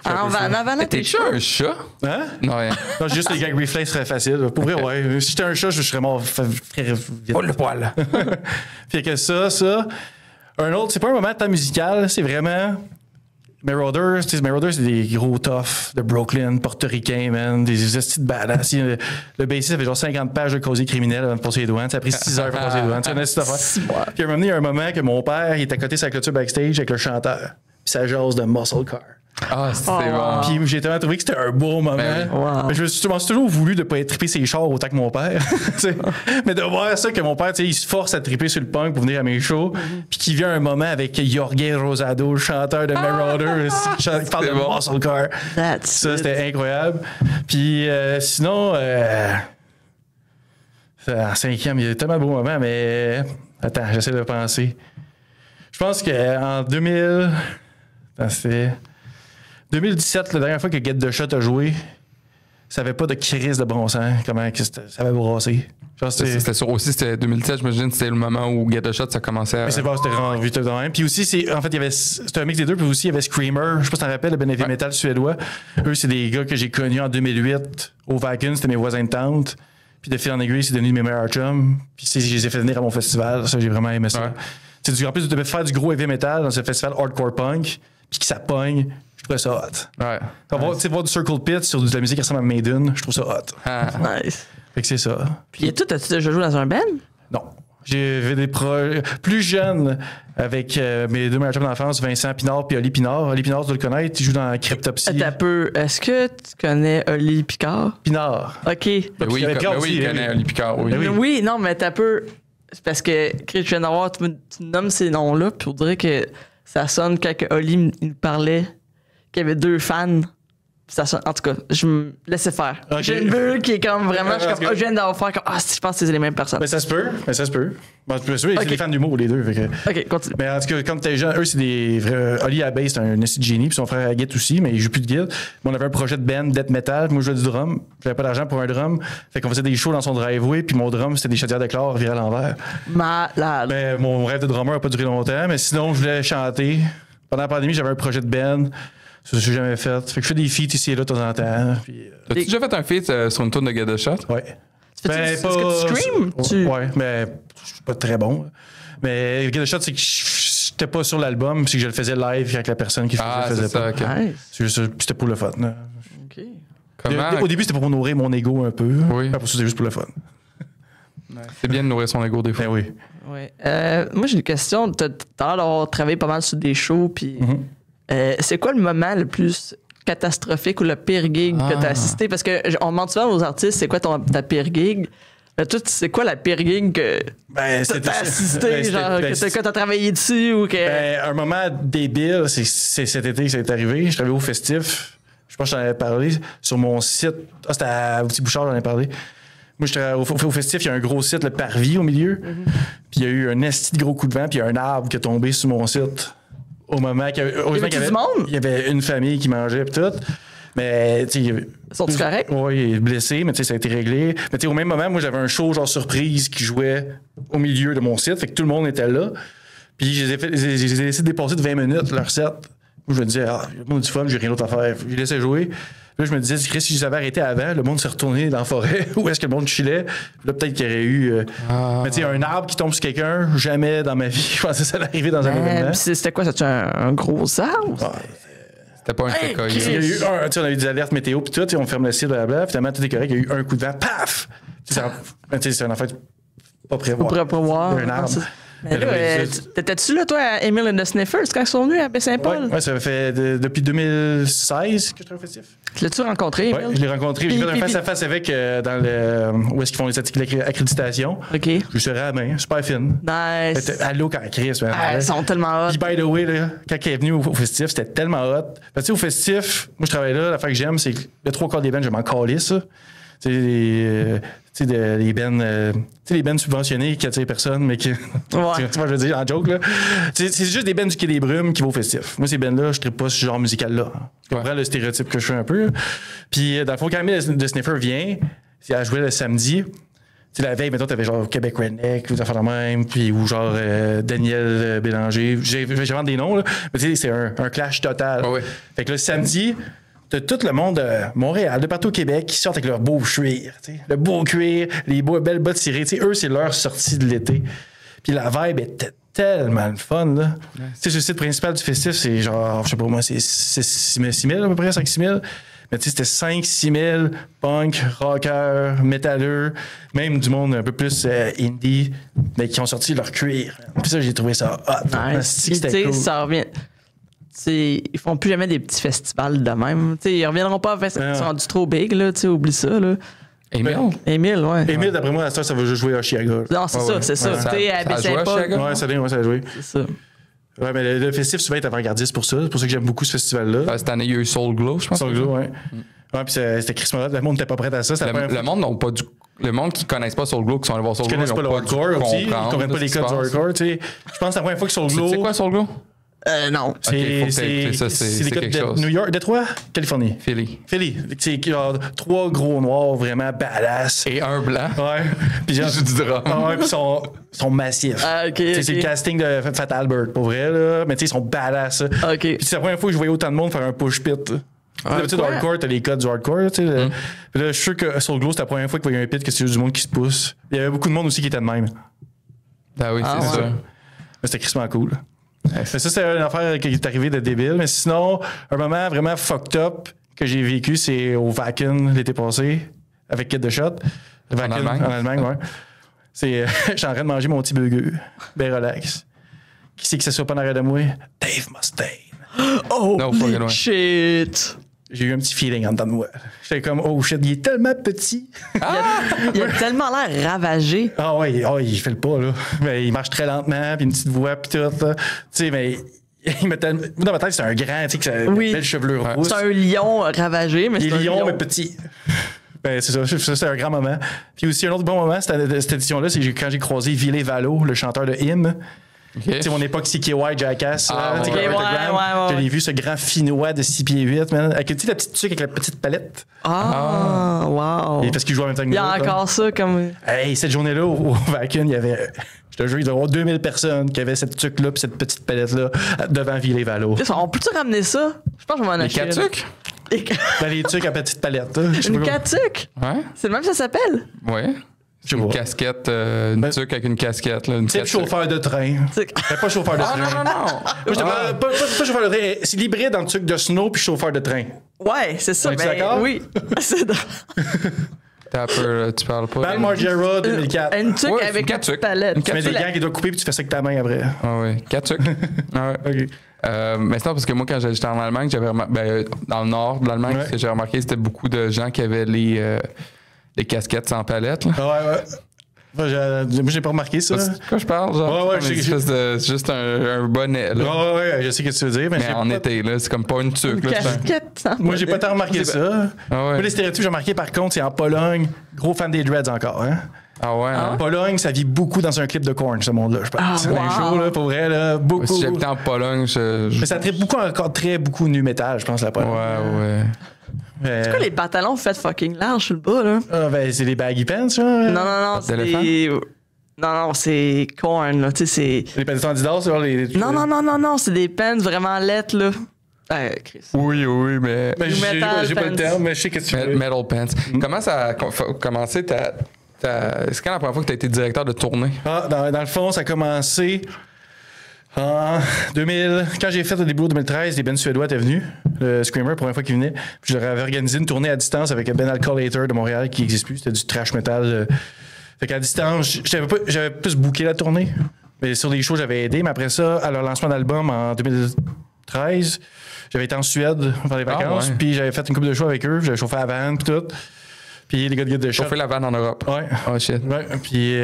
En avant, t'es-tu un chat? Hein? Non, rien. Non, juste les gag reflex seraient faciles. Pour vrai, ouais. Si j'étais un chat, je serais mort très vite. Oh, le poil. Fait que ça. Un autre, c'est pas un moment de temps musical, c'est vraiment. Marauders, c'est des gros toughs de Brooklyn, portoricains, man, des estis de badass. Le bassiste avait genre 50 pages de casier criminel avant de passer les douanes. Ça a pris 6 heures pour passer les douanes. Tu sais, puis à un moment donné, il y a un moment que mon père, il était à côté de sa clôture backstage avec le chanteur. Puis ça jase de Muscle Car. Ah, c'est bon. Puis j'ai tellement trouvé que c'était un beau moment. Ben oui. Mais je me suis toujours voulu de pas être trippé ses chars autant que mon père. Mais de voir ça, que mon père, il se force à tripper sur le punk pour venir à mes shows, puis qu'il vient un moment avec Jorge Rosado, le chanteur de Marauders, qui parle de Muscle Car. Ça, c'était incroyable. Puis sinon, en 5e, il y a tellement de beaux moments, mais attends, j'essaie de penser. Je pense qu'en 2000... C'était 2017, la dernière fois que Get the Shot a joué, ça avait pas de crise de bon sens, comment que ça avait brassé. C'était 2017, j'imagine, c'était le moment où Get the Shot, ça commençait à... Mais c'est pas, c'était rendu tout de même. Puis aussi, en fait, c'était un mix des deux, puis aussi, il y avait Screamer, je sais pas si t'en rappelles, le heavy metal suédois. Eux, c'est des gars que j'ai connus en 2008 au Vacuum, c'était mes voisins de tente. Puis de fil en aiguille, c'est devenu mes meilleurs chums. Puis je les ai fait venir à mon festival, ça, j'ai vraiment aimé ça. Ouais. En plus, de faire du gros heavy metal dans ce festival hardcore punk, puis que ça pogne, je trouvais ça hot. Ouais. Voir du Circle Pit sur de la musique qui ressemble à Maiden, je trouve ça hot. Nice. Fait que c'est ça. Puis toi, as-tu déjà joué dans un band? Non. J'ai fait des projets plus jeunes avec mes deux meilleurs chums d'enfance, Vincent Pinard et Oli Pinard. Oli Pinard, tu le connais, il joue dans Cryptopsy. Est-ce que tu connais Oli Picard? Pinard. OK. Oui, il connaît Oli Picard. Oui, non, mais t'as peu... C'est parce que, Chris, je viens d'avoir... Tu nommes ces noms-là, puis on dirait que ça sonne quand Oli me parlait qu'il y avait 2 fans. Ça sonne, en tout cas, je me laissais faire. Okay. J'ai une bulle qui est comme vraiment... je viens d'avoir faire comme... je pense que c'est les mêmes personnes. Mais ça se peut. Bon, c'est des fans d'humour, les deux. OK, continue. Mais en tout cas, quand t'es jeune, eux, c'est des vrais... Oli à base, c'est un esti de génie, puis son frère Aguette aussi, mais il joue plus de guide. Mais on avait un projet de band, death metal, moi je jouais du drum. J'avais pas d'argent pour un drum. Fait qu'on faisait des shows dans son driveway, puis mon drum, c'était des chaudières de chlore virées à l'envers. Malade. Mais mon rêve de drummer a pas duré longtemps, mais sinon, je voulais chanter. Pendant la pandémie, j'avais un projet de band. Ça, je l'ai jamais fait. Fait que je fais des feats ici et là de temps en temps. T'as-tu déjà fait un feat sur une tourne de Get the Shot? Ouais. Est-ce que tu screams? Ouais, mais je suis pas très bon. Mais Get the Shot, c'est que j'étais pas sur l'album, c'est que je le faisais live avec la personne qui le faisait ça, pas. Okay. C'était pour le fun. OK. Au début, c'était pour nourrir mon ego un peu. Oui. Après ça, c'était juste pour le fun. C'est bien de nourrir son ego des fois. Ben oui. Ouais. Moi, j'ai une question. T'as l'air d'avoir travaillé pas mal sur des shows, puis... c'est quoi le moment le plus catastrophique ou le pire gig que tu as assisté? Parce qu'on demande souvent aux artistes, c'est quoi ta pire gig? Mais toi, c'est quoi la pire gig que t'as assisté? Que t'as travaillé dessus ou que... un moment débile, c'est cet été que ça est arrivé. Je travaillais au Festif. Je pense que j'en avais parlé sur mon site. C'était à Petit Bouchard, j'en ai parlé. Moi, j'étais au Festif, il y a un gros site, le Parvis, au milieu. Puis il y a eu un esti de gros coup de vent, puis il y a un arbre qui est tombé sur mon site. Au moment qu'il y avait une famille qui mangeait et tout. Mais, tu sais. Sont-ils corrects? Oui, il est blessé, mais tu sais, ça a été réglé. Mais, tu sais, au même moment, moi, j'avais un show, genre surprise, qui jouait au milieu de mon site. Fait que tout le monde était là. Puis, j'ai laissé dépasser de 20 minutes leur set. Moi, je me disais, le monde du fun, j'ai rien d'autre à faire. J'ai laissé jouer. Là, je me disais, si je les avais arrêtés avant, le monde s'est retourné dans la forêt. Où est-ce que le monde chillait? Là, peut-être qu'il y aurait eu. Mais tu sais, un arbre qui tombe sur quelqu'un, jamais dans ma vie. Je pensais que ça allait arriver dans un événement. C'était quoi? C'était un gros arbre? C'était pas un séquoia. Il y a eu on a eu des alertes météo, puis tout, on ferme le site, blablabla. Finalement, tout est correct. Il y a eu un coup de vent, paf! C'est un affaire pas prévoir. Pas prévoir. Un arbre. Mais là, t'étais-tu là, toi, à Emile and the Sniffers, quand ils sont venus à Baie-Saint-Paul? Oui, ça fait depuis 2016 que je suis au festif. L'as-tu rencontré, Emile? Oui, je l'ai rencontré. J'ai fait un face-à-face avec où est-ce qu'ils font les articles d'accréditation. OK. Je serai à la main, super fine. Nice. Allô quand Chris. Ils sont tellement hot. Puis, by the way, là, quand elle est venue au festif, c'était tellement hot. Tu sais, au festif, moi, je travaille là. L'affaire que j'aime, c'est que le 3/4 des bands, je m'en calisse, ça. Tu sais, les bands subventionnés qui attirent personne, mais qui. Ouais. Tu vois, je veux dire, en joke, là. C'est juste des bands du Quai des Brumes qui vont au festif. Moi, ces bands-là, je ne trippe pas ce genre musical-là. Tu comprends le stéréotype que je fais un peu. Puis, dans le fond, quand Emile de Sniffer vient, elle a joué le samedi. Tu sais, la veille, mettons, t'avais genre Québec Redneck, ou des affaires de même, puis ou genre Daniel Bélanger. J'ai vraiment des noms, là. Mais tu sais, c'est un clash total. Ouais. Fait que le samedi, t'as tout le monde de Montréal, de partout au Québec, qui sortent avec leur beau cuir. T'sais. Le beau cuir, les belles bottes cirées. T'sais, eux, c'est leur sortie de l'été. Puis la vibe était tellement le fun, là. Tu sais, le site principal du festif, c'est genre, je sais pas moi, c'est 6 000 à peu près, 5-6 000. Mais tu sais, c'était 5-6 000 punk, rocker, métalleux, même du monde un peu plus indie, mais qui ont sorti leur cuir. Puis ça, j'ai trouvé ça hot. C'était cool. Ça revient. Ils font plus jamais des petits festivals de même. T'sais, ils reviendront pas à festivals qui sont rendus trop big, là, oublie ça. Là. Émile, ouais. Émile, d'après moi, à ça va juste jouer à Chicago. Non, c'est ça, c'est ça. Ça a joué à Chicago? Ouais, ça a joué. C'est ça. Ouais, mais le festif, souvent, est avant-gardiste pour ça. C'est pour ça que j'aime beaucoup ce festival-là. Cette année, il y a eu Soul Glow, je pense. Soul Glow, ouais. Ouais, puis c'était Chris Morat. Le monde n'était pas prêt à ça. Le monde qui ne connaissent pas Soul Glow, qui sont allés voir Soul Glow, ils connaissent pas le hardcore aussi. Ils ne comprennent pas les codes du hardcore. Je pense que la première fois que Soul Glow. C'est quoi Soul Glow? Non. C'est des codes de New York, Détroit, Californie. Philly. C'est genre 3 gros noirs vraiment badass. Et un blanc. Ouais. Puis genre, du drum. Ouais, puis ils sont massifs. Okay. C'est le casting de Fat Albert, pour vrai, là. Mais tu sais, ils sont badass. Okay. Puis c'est la première fois que je voyais autant de monde faire un push pit. D'habitude, hardcore, t'as les codes du hardcore, tu sais. Puis là, je suis sûr que Soul Glow, c'était la première fois qu'il y avait un pit que c'est juste du monde qui se pousse. Il y avait beaucoup de monde aussi qui était de même. Ah oui, c'est ça. Mais c'était crissement cool. Mais ça, c'est une affaire qui est arrivée de débile. Mais sinon, un moment vraiment fucked up que j'ai vécu, c'est au Wacken l'été passé, avec Kid the Shot. En Allemagne, ouais. Je suis en train de manger mon petit burger. Ben relax. Qui c'est que ça soit pas en arrière de moi? Dave Mustaine. Oh, shit! J'ai eu un petit feeling en dedans de moi. J'étais comme, oh shit, il est tellement petit. Il a tellement l'air ravagé. Ah ouais, il fait le pas, là. Mais il marche très lentement, puis une petite voix, puis tout. Tu sais, mais il me tellement. Dans ma tête, c'est un grand, tu sais, que une belle chevelure rousse. C'est un lion ravagé, mais c'est un lion. Mais petit. Ben, c'est ça, c'est un grand moment. Puis aussi, un autre bon moment, cette édition-là, c'est quand j'ai croisé Ville Valo, le chanteur de Hymn. Okay. Tu sais, mon époque, c'est KY Jackass. Je l'ai vu, ce grand Finnois de 6 pieds 8, man, avec la petite tuque avec la petite palette. Wow. Et parce qu'il joue en même temps que nous. Il y a encore ça comme. Hey, cette journée-là, au Wacken, il y avait. Je te jure, il doit y avoir 2000 personnes qui avaient cette tuque-là puis cette petite palette-là devant Ville-Valo. On peut-tu ramener ça? Je pense que je vais m'en acheter. Les catuques? Les tuques à petite palette. Une catuque? Ouais. C'est le même que ça s'appelle? Ouais. Une casquette, une tuque avec une casquette. C'est chauffeur de train. Pas chauffeur de train. Non. Pas chauffeur de train. C'est l'hybride entre tuque de snow puis chauffeur de train. Ouais, c'est ça. D'accord? Oui. C'est drôle. Tu parles pas. Bal Margera 2004. Une tuque avec une petite palette. Tu mets des gants qui doivent couper puis tu fais ça avec ta main après. Ah oui, 4 tuques. Ah ouais. OK. Mais c'est parce que moi, quand j'étais en Allemagne, j'avais dans le nord de l'Allemagne, ce que j'ai remarqué, c'était beaucoup de gens qui avaient les casquettes sans palette. Là. Ouais. Moi, j'ai pas remarqué ça. C'est quoi je parle? Genre, c'est juste un bonnet. Là. Ouais, je sais ce que tu veux dire. Mais en été, là, c'est comme pas une tuque. Une casquette sans Moi, j'ai pas tant remarqué ça. Ah ouais. Moi, les stéréotypes, j'ai remarqué par contre, c'est en Pologne. Gros fan des dreads encore. Hein? Ah ouais? En Pologne, ça vit beaucoup dans un clip de Korn, ce monde-là, je pense. C'est un show, là, pour vrai, là. Beaucoup. Si j'habitais en Pologne, Mais ça traite beaucoup nu métal, je pense, la Pologne. Ouais. C'est quoi les pantalons faits fucking larges sur le bas, là? Ah, ben, c'est les baggy pants, ça? Non, c'est. Non, c'est Korn, là. Tu sais, c'est. Les pantalons Adidas, genre les. Non, c'est des pants vraiment lettres, là. Chris. Oui, mais j'ai pas le terme, mais je sais que tu veux. Metal Pants. Comment ça a commencé c'est quand la première fois que tu as été directeur de tournée? Dans le fond, ça a commencé en 2000. Quand j'ai fait le début 2013, les bands suédois étaient venus. Le Screamer, la première fois qu'ils venaient. Puis je leur avais organisé une tournée à distance avec Ben Alcoolator de Montréal qui n'existe plus. C'était du trash metal. Fait qu'à distance, j'avais plus booké la tournée. Mais sur les shows, j'avais aidé. Mais après ça, à leur lancement d'album en 2013, j'avais été en Suède pendant les vacances. Puis j'avais fait une couple de shows avec eux. J'avais chauffé la van, puis tout. Puis les gars de Get the Shot. Chauffé la vanne en Europe. Ouais. Oh shit. Ouais. Puis.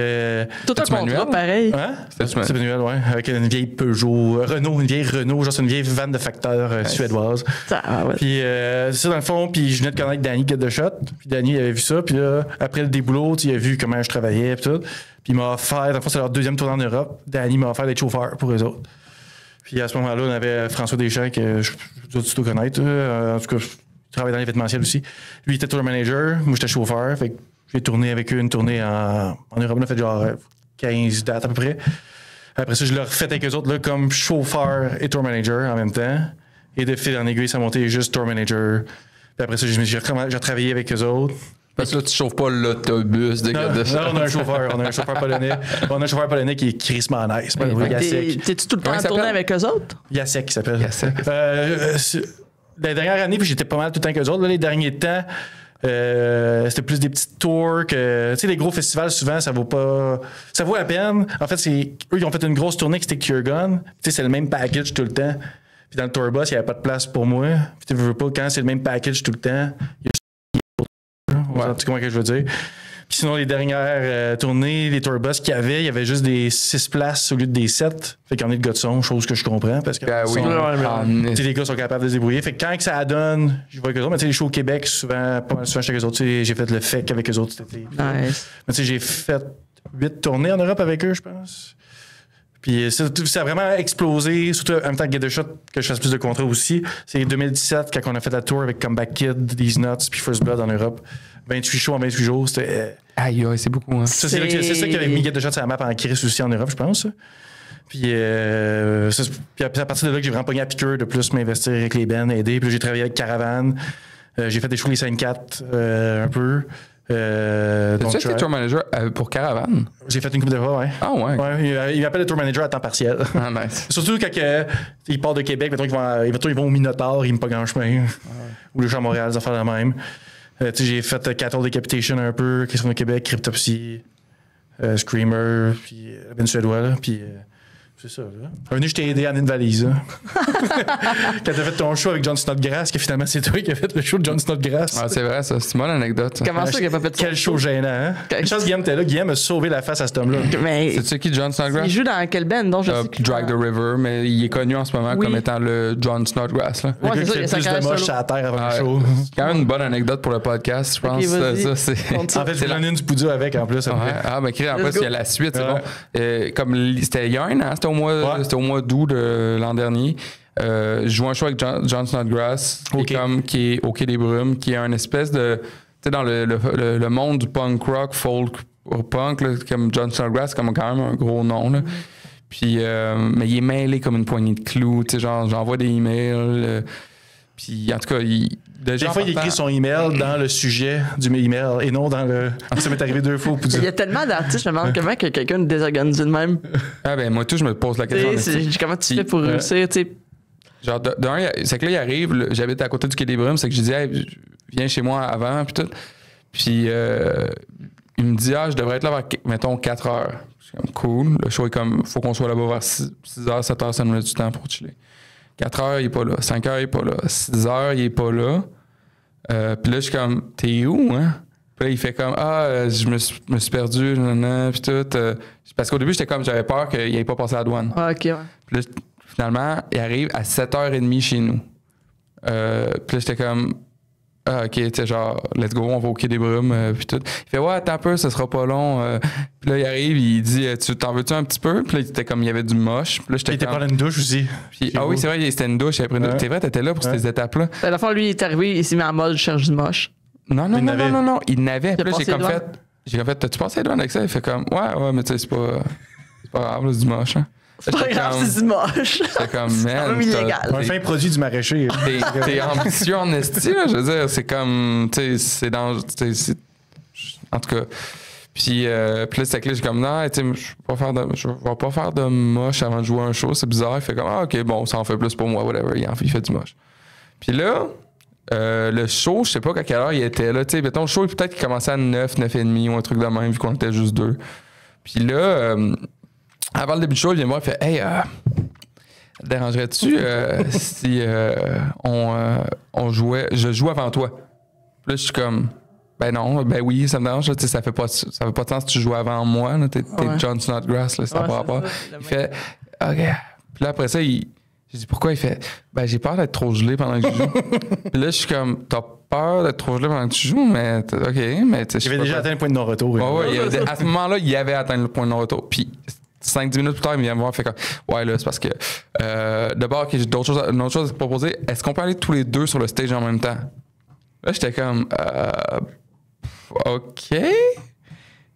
Tout un contrat pareil. Hein? C'était manuel, ouais. Avec une vieille Peugeot. Une vieille Renault. Genre, c'est une vieille vanne de facteur suédoise. Ouais. Puis, c'est ça, dans le fond. Puis, je venais de connaître Danny Get the Shot. Puis, Danny, il avait vu ça. Puis, là, après le déboulot, il a vu comment je travaillais. Puis, tout. Puis, il m'a offert. Dans le fond, c'est leur deuxième tournée en Europe. Danny m'a offert d'être chauffeur pour eux autres. Puis, à ce moment-là, on avait François Deschamps, que je dois tout connaître. En tout cas, il travaille dans l'événementiel aussi. Lui, il était tour manager. Moi, j'étais chauffeur. Fait que j'ai tourné avec eux une tournée en Europe. On a fait genre 15 dates à peu près. Après ça, je l'ai refait avec eux autres là, comme chauffeur et tour manager en même temps. Et de fil en aiguille, ça montait juste tour manager. Puis après ça, j'ai travaillé avec eux autres. Parce que là, tu chauffes pas l'autobus de Non, on a un chauffeur polonais. On a un chauffeur polonais qui est crissement nice. T'es-tu tout le temps à tourner avec eux autres? Jacek, il s'appelle. La dernière année, puis j'étais pas mal tout le temps qu'eux autres. Là, les derniers temps, c'était plus des petites tours que... Tu sais, les gros festivals, souvent, ça vaut pas... Ça vaut la peine. En fait, eux, ils ont fait une grosse tournée qui c'était Cure Gun. Tu sais, c'est le même package tout le temps. Puis dans le tour bus, il n'y avait pas de place pour moi. Puis tu veux pas, quand c'est le même package tout le temps, il y a tu comprends ce que je veux dire? Puis sinon, les dernières tournées, les tourbus qu'il y avait juste des 6 places au lieu de des 7. Fait qu'il y en a de gars de son, chose que je comprends. Parce que les gars sont capables de se débrouiller. Fait que quand que ça donne, je vois avec eux autres. Mais tu sais, les shows au Québec, souvent j'étais avec eux autres. J'ai fait le FEC avec eux autres cet été. Nice. Mais tu sais, j'ai fait 8 tournées en Europe avec eux, je pense. Puis ça a vraiment explosé, surtout en même temps que Get the Shot, que je fasse plus de contrats aussi. C'est 2017 quand on a fait la tour avec Comeback Kid, These Nuts, puis First Blood en Europe. 28 shows en 28 jours, c'était... Aïe, c'est beaucoup, hein. C'est ça qui avait mis Get the Shot sur la map en crise aussi en Europe, je pense. Puis à partir de là que j'ai vraiment pogné à piqûre de plus m'investir avec les bands, aider. Puis là, j'ai travaillé avec Caravane. J'ai fait des shows les 5-4 un peu. T'as-tu été tour manager pour Caravane? J'ai fait une couple de fois, ouais. Ah ouais? Il m'appelle le tour manager à temps partiel. Ah, nice. Surtout quand il part de Québec, mettons qu'ils vont au Minotaur, ils me pognent en chemin. Ou le Champ Montréal, des affaires de même. J'ai fait Cattle Decapitation un peu, Question de Québec, Cryptopsy, Screamer, puis Ben Suédois, là, puis... c'est ça, là. Un je t'ai aidé à amener une valise, là. Quand t'as fait ton show avec John Snodgrass, que finalement c'est toi qui as fait le show de John Snodgrass. Ah, c'est vrai, ça. C'est une bonne anecdote. Ça. Comment ça qu'il a pas fait Quel show gênant, hein? Une chance Guillaume était là. Guillaume a sauvé la face à cet homme-là. C'est-tu qui, John Snodgrass? Il joue dans quel band? Non, je sais Drag the River, mais il est connu en ce moment comme étant le John Snodgrass, là. Le gars qui fait plus de moche à la terre avant le show. C'est quand même une bonne anecdote pour le podcast, je pense. Okay, ça, en fait, j'ai donné du poudre avec, en plus. Ah, ben, en plus, il y a la suite, c'est bon. Comme c'était Yarn, hein? C'était au mois d'août de l'an dernier. Je joue un show avec John Snodgrass, qui est au Quai des Brumes, qui est un espèce de... Tu sais, dans le monde du punk rock, folk punk, là, comme John Snodgrass, comme quand même un gros nom. Là. Puis, mais il est mêlé comme une poignée de clous. Tu sais, genre, j'envoie des emails. Puis, en tout cas, des fois, il écrit son email dans le sujet du email et non dans le... Ça m'est arrivé 2 fois. Il y a tellement d'artistes, je me demande comment que quelqu'un est désorganisé de même. Ah ben moi, je me pose la question. Comment tu fais pour réussir, tu sais? Genre, c'est que là, il arrive, j'habite à côté du Quai des Brumes, c'est que je dis, hey, viens chez moi avant, puis tout. Puis il me dit, je devrais être là vers, mettons, 4 heures. C'est comme cool. Le show est comme, faut qu'on soit là-bas vers 6 heures, 7 heures, ça nous laisse du temps pour chiller. 4 heures, il est pas là. 5 heures, il est pas là. 6 heures, il est pas là. Puis là, je suis comme, t'es où, hein? Puis là, il fait comme, je me suis perdu, puis tout. Parce qu'au début, j'étais comme, j'avais peur qu'il n'ait pas passé à la douane. Ah, ok, ouais. Puis là, finalement, il arrive à 7h30 chez nous. Puis là, j'étais comme, ok, tu sais, genre, let's go, on va au Quai des Brumes, puis tout. Il fait, ouais, attends un peu, ça sera pas long. Puis là, il arrive, il dit, t'en veux-tu un petit peu? Puis là, il était comme, il y avait du moche. Puis là, j'étais il était pas une douche aussi. Puis, oui, c'est vrai, c'était une douche. Il avait pris une douche. T'es vrai, t'étais là pour ces étapes-là. À la fin, lui, il est arrivé, il s'est mis en mode, je cherche du moche. Non, il n'avait. Puis là, j'ai comme fait, t'as-tu passé les douanes avec ça? Il fait comme, ouais, mais tu sais, c'est pas grave, c'est du moche, hein. C'est pas grave, c'est du moche. C'est comme, man. C'est illégal. Un fin produit du maraîcher. T'es ambitieux en esti, là, je veux dire. C'est comme, tu sais, c'est dans. En tout cas. Puis là, c'est que là, j'ai comme, non, tu sais, je vais pas faire de moche avant de jouer un show, c'est bizarre. Il fait comme, ok, bon, ça en fait plus pour moi, whatever. Il fait du moche. Puis là, le show, je sais pas à quelle heure il était là. Tu sais, mettons, le show, peut-être qu'il commençait à 9, 9h30 ou un truc de même, vu qu'on était juste 2. Puis là, avant le début du show, il vient me voir et fait, hey, dérangerais-tu si on jouait, je joue avant toi? Puis là, je suis comme, ben non, ben oui, ça me dérange, là, ça fait pas de sens si tu joues avant moi, là, t'es John Snodgrass, là, ça n'a pas rapport. Il fait, ok. Puis là, après ça, j'ai dit, pourquoi? Il fait, ben j'ai peur d'être trop gelé pendant que je joue. Puis là, je suis comme, t'as peur d'être trop gelé pendant que tu joues, mais ok, mais tu sais. Il avait déjà atteint le point de non-retour. Ouais, à ce moment-là, il avait atteint le point de non-retour. Puis 5-10 minutes plus tard, il vient me voir, fait comme, ouais, là, c'est parce que d'abord, j'ai une autre chose à te proposer. Est-ce qu'on peut aller tous les deux sur le stage en même temps? Là, j'étais comme, OK.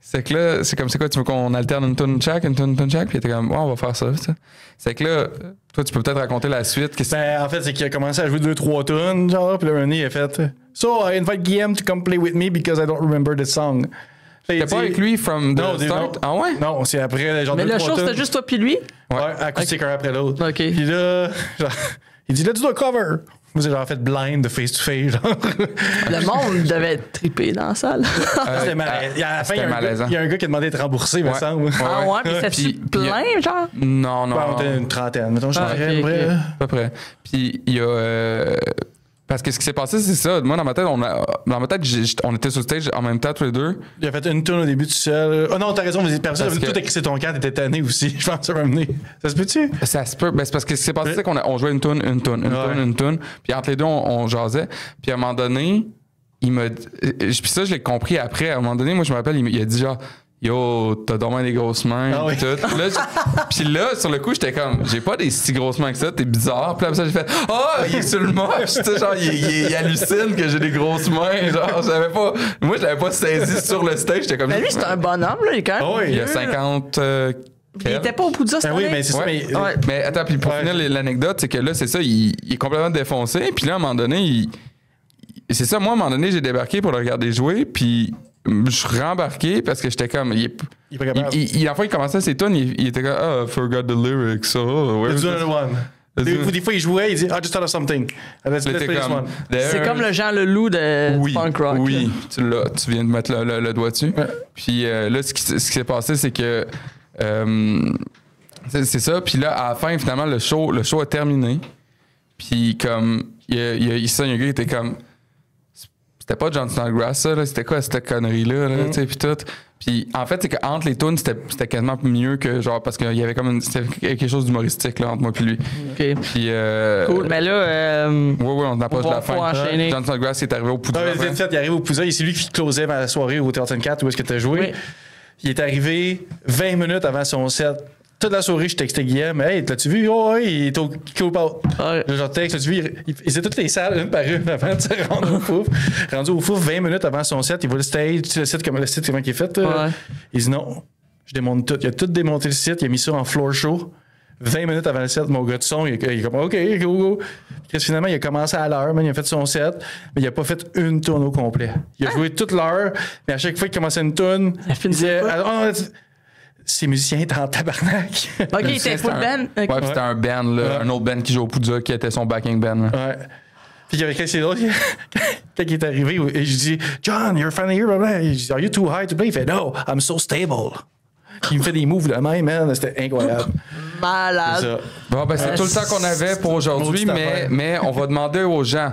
C'est que là, c'est comme c'est quoi, tu veux qu'on alterne une tune chaque, puis il était comme, on va faire ça. C'est que là, toi, tu peux peut-être raconter la suite. En fait, c'est qu'il a commencé à jouer 2-3 tunes, genre, puis là, il a fait So, I invite Guillaume to come play with me because I don't remember the song. T'es pas avec lui from the start? Ah ouais? Non, c'est après, genre, mais le show, c'était juste toi puis lui? Ouais, acoustique un après l'autre. OK. Puis là, genre, il dit let's do a cover. Moi, j'ai genre fait blind de face to face, genre. Le monde devait être trippé dans la salle. C'était malaisant. À la fin, il y a un gars qui a demandé d'être remboursé, me semble. Ah ouais, puis c'était plein, genre? Non. On était une trentaine, mettons, je dirais. À peu près. Puis il y a... Parce que ce qui s'est passé, c'est ça. Moi, dans ma tête, on était sur le stage en même temps, tous les deux. Il a fait une tune au début tout seul. Oh non, t'as raison, personne avait tout écrit ton camp, t'étais tanné aussi. Je pense que ça va venir. Ça se peut-tu? Ça se peut. Ben, c'est parce que ce qui s'est passé, c'est qu'on jouait une tune. Puis entre les deux, on jasait. Puis à un moment donné, il m'a dit... Puis ça, je l'ai compris après. À un moment donné, moi, je me rappelle, il a dit genre... Yo, t'as dormi des grosses mains, pis tout. Puis là, sur le coup, j'étais comme, j'ai pas des si grosses mains que ça, t'es bizarre. Puis après ça, j'ai fait, il est sur le moche, tu sais, genre, il hallucine que j'ai des grosses mains, genre, moi, je l'avais pas saisi sur le stage, j'étais comme. Mais lui, c'est un bonhomme, là, il est quand même. Il a 50. Il était pas au bout de ça, oui, mais c'est ça. Mais attends, puis pour finir l'anecdote, c'est que là, c'est ça, il est complètement défoncé. Puis là, à un moment donné, c'est ça, moi, à un moment donné, j'ai débarqué pour le regarder jouer, puis. Je suis rembarqué parce que j'étais comme. Il commençait ses tunes, il était comme I forgot the lyrics. Let's do another one. Des fois, il jouait, il dit I just thought of something. Let's play this one. C'est comme le Jean Leloup de punk rock. Oui, tu viens de mettre le doigt dessus. Ouais. Puis là, ce qui s'est passé, c'est que. C'est ça. Puis là, à la fin, finalement, le show a terminé. Puis comme. Il y a un gars qui était comme. C'était pas John Snodgrass, ça, là. C'était quoi cette connerie-là, tu sais, puis tout. Puis en fait, c'est qu'entre les tunes, c'était quasiment mieux que genre, parce qu'il y avait comme c'était quelque chose d'humoristique, là, entre moi et lui. OK. Puis. Cool, mais là. Oui, on approche de la fin. Enchaîner. John Snodgrass est arrivé au Poudre. Il est arrivé au Poudre, c'est lui qui closait la soirée au Théâtre 4 où est-ce que tu as joué. Oui. Il est arrivé 20 minutes avant son set. Toute la soirée, je textais Guillaume. Hey, l'as-tu vu? Oh, oui, il est au Coop Out. Ouais. Genre, texte, l'as-tu vu? Il faisait toutes les salles, une par une, avant de se rendre au Fouf. Rendu au Fouf 20 minutes avant son set, il voit le stage, le site, comment il est fait. Ouais. Il dit non, je démonte tout. Il a tout démonté le site, il a mis ça en floor show. 20 minutes avant le set, mon gars de son, il est comme OK, go. Puis finalement, il a commencé à l'heure, il a fait son set, mais il a pas fait une tourne au complet. Il a joué toute l'heure, mais à chaque fois qu'il commençait une tourne, il disait ces musiciens étaient en tabarnak. OK, il était full band. Ouais, puis c'était un band, là, un autre band qui joue au Poudja qui était son backing band. Là. Ouais. Puis il y avait quelqu'un d'autre, quand il est arrivé, et je dis John, you're finally here, blah. Il dit Are you too high to play? Il fait No, I'm so stable. Il me fait des moves de même, man. C'était incroyable. Malade. C'est bon, ben, c'est tout le temps qu'on avait pour aujourd'hui, mais on va demander aux gens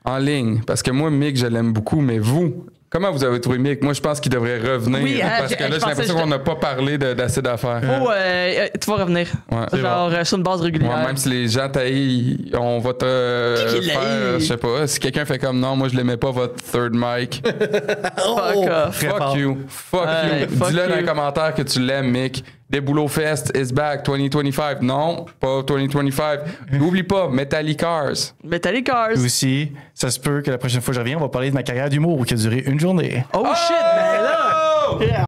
en ligne, parce que moi, Mick, je l'aime beaucoup, mais vous, comment vous avez trouvé Mick? Moi, je pense qu'il devrait revenir. Oui, parce que là, j'ai l'impression qu'on n'a pas parlé d'assez d'affaires. Oh, tu vas revenir. Ouais. Genre sur une base régulière. Ouais, même si les gens taillent, on va te faire, je sais pas, si quelqu'un fait comme non, moi je l'aimais pas votre third mic. Fuck off. Fuck you. Dis-le dans les commentaires que tu l'aimes, Mick. Déboulot Fest is back 2025. Non, pas 2025. N'oublie pas, Metallic Cars. Metallic Cars. Aussi, ça se peut que la prochaine fois que je reviens, on va parler de ma carrière d'humour qui a duré une journée. Oh shit, mais là! Yeah.